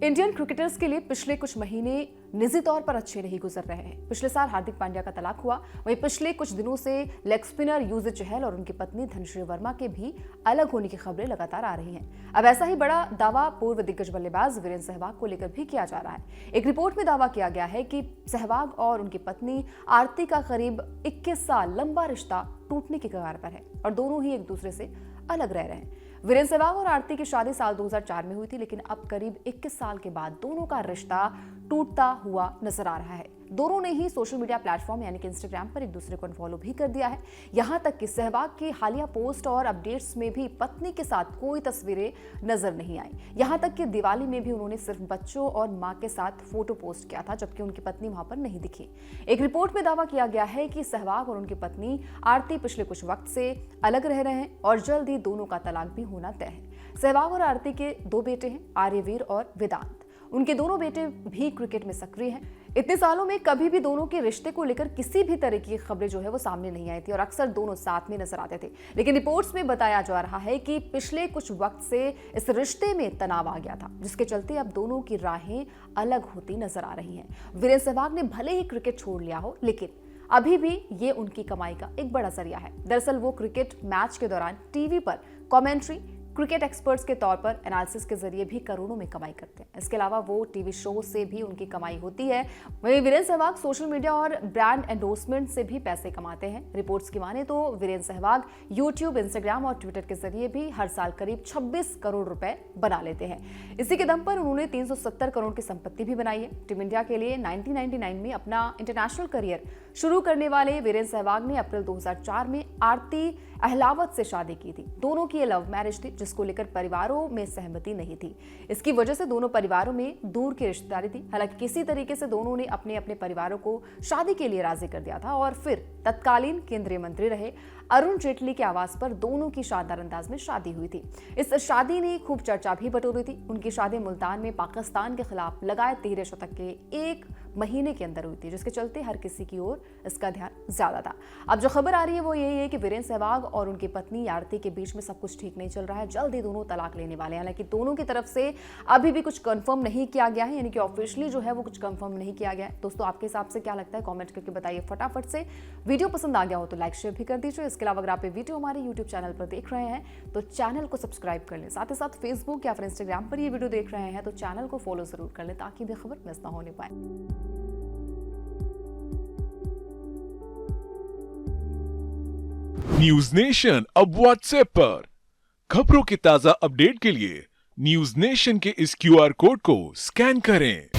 Indian cricketers के लिए पिछले कुछ महीने निजी तौर पर अच्छे नहीं गुजर रहे हैं। पिछले साल हार्दिक पांड्या का तलाक हुआ, वहीं पिछले कुछ दिनों से लेग स्पिनर युजवेंद्र चहल और उनकी पत्नी धनश्री वर्मा के भी अलग होने की खबरें लगातार आ रही हैं। अब ऐसा ही बड़ा दावा पूर्व दिग्गज बल्लेबाज वीरेंद्र सहवाग को लेकर भी किया जा रहा है। एक रिपोर्ट में दावा किया गया है कि सहवाग और उनकी पत्नी आरती का करीब 21 साल लंबा रिश्ता टूटने की कगार पर है और दोनों ही एक दूसरे से अलग रह रहे हैं। वीरेंद्र सहवाग और आरती की शादी साल 2004 में हुई थी, लेकिन अब करीब 21 साल के बाद दोनों का रिश्ता टूटता हुआ नजर आ रहा है। दोनों ने ही सोशल मीडिया प्लेटफॉर्म यानी कि इंस्टाग्राम पर एक दूसरे को अनफॉलो भी कर दिया है। यहां तक कि सहवाग की हालिया पोस्ट और अपडेट्स में भी पत्नी के साथ कोई तस्वीरें नजर नहीं आई। यहां तक कि दिवाली में भी उन्होंने सिर्फ बच्चों और मां के साथ फोटो पोस्ट किया था, जबकि उनकी पत्नी वहां पर नहीं दिखी। एक रिपोर्ट में दावा किया गया है कि सहवाग और उनकी पत्नी आरती पिछले कुछ वक्त से अलग रह रहे हैं और जल्द ही दोनों का तलाक भी होना तय है। सहवाग और आरती के दो बेटे हैं, आर्यवीर और वेदांत। उनके दोनों बेटे भी क्रिकेट में सक्रिय हैं। इतने सालों में कभी भी दोनों के रिश्ते को लेकर किसी भी तरह की खबरें जो है वो सामने नहीं आई थी और अक्सर दोनों साथ में नजर आते थे। लेकिन रिपोर्ट्स में बताया जा रहा है कि पिछले कुछ वक्त से इस रिश्ते में तनाव आ गया था, जिसके चलते अब दोनों की राहें अलग होती नजर आ रही हैं। वीरेंद्र सहवाग ने भले ही क्रिकेट छोड़ लिया हो, लेकिन अभी भी ये उनकी कमाई का एक बड़ा जरिया है। दरअसल वो क्रिकेट मैच के दौरान टीवी पर कमेंट्री, क्रिकेट एक्सपर्ट्स के तौर पर एनालिसिस के जरिए भी करोड़ों में कमाई करते हैं। इसके अलावा वो टीवी शो से भी उनकी कमाई होती है। वहीं वीरेंद्र सहवाग सोशल मीडिया और ब्रांड एंडोर्समेंट से भी पैसे कमाते हैं। रिपोर्ट्स की माने तो वीरेंद्र सहवाग यूट्यूब, इंस्टाग्राम और ट्विटर के जरिए भी हर साल करीब 26 करोड़ रुपए बना लेते हैं। इसी के दम पर उन्होंने 370 करोड़ की संपत्ति भी बनाई है। टीम इंडिया के लिए 1999 में अपना इंटरनेशनल करियर शुरू करने वाले वीरेंद्र सहवाग ने अप्रैल 2004 में आरती अहलावत से शादी की थी। दोनों की लव मैरिज थी, जिसको लेकर परिवारों में सहमति नहीं थी। इसकी वजह से दोनों परिवारों में दूर की रिश्तेदारी थी। हालांकि किसी तरीके से दोनों ने अपने अपने परिवारों को शादी के लिए राजी कर दिया था और फिर तत्कालीन केंद्रीय मंत्री रहे अरुण जेटली के आवास पर दोनों की शानदार अंदाज में शादी हुई थी। इस शादी ने खूब चर्चा भी बटोरी थी। उनकी शादी मुल्तान में पाकिस्तान के खिलाफ लगाए 13 शतक के एक महीने के अंदर हुई थी, जिसके चलते हर किसी की ओर इसका ध्यान ज्यादा था। अब जो खबर आ रही है वो यही है कि वीरेंद्र सहवाग और उनकी पत्नी आरती के बीच में सब कुछ ठीक नहीं चल रहा है। जल्द ही दोनों तलाक लेने वाले हैं। हालांकि दोनों की तरफ से अभी भी कुछ कंफर्म नहीं किया गया है, यानी कि ऑफिशियली जो है वो कुछ कंफर्म नहीं किया गया है। दोस्तों, आपके हिसाब से क्या लगता है? कमेंट करके बताइए फटाफट से। वीडियो पसंद आ गया हो तो लाइक शेयर भी कर दीजिए। इसके अलावा अगर आप ये वीडियो हमारे यूट्यूब चैनल पर देख रहे हैं तो चैनल को सब्सक्राइब कर लें। साथ ही साथ फेसबुक या फिर इंस्टाग्राम पर ये वीडियो देख रहे हैं तो चैनल को फॉलो जरूर कर लें, ताकि भी खबर मिस ना होने पाए। न्यूज नेशन अब व्हाट्सएप पर खबरों के ताजा अपडेट के लिए न्यूज नेशन के इस QR कोड को स्कैन करें।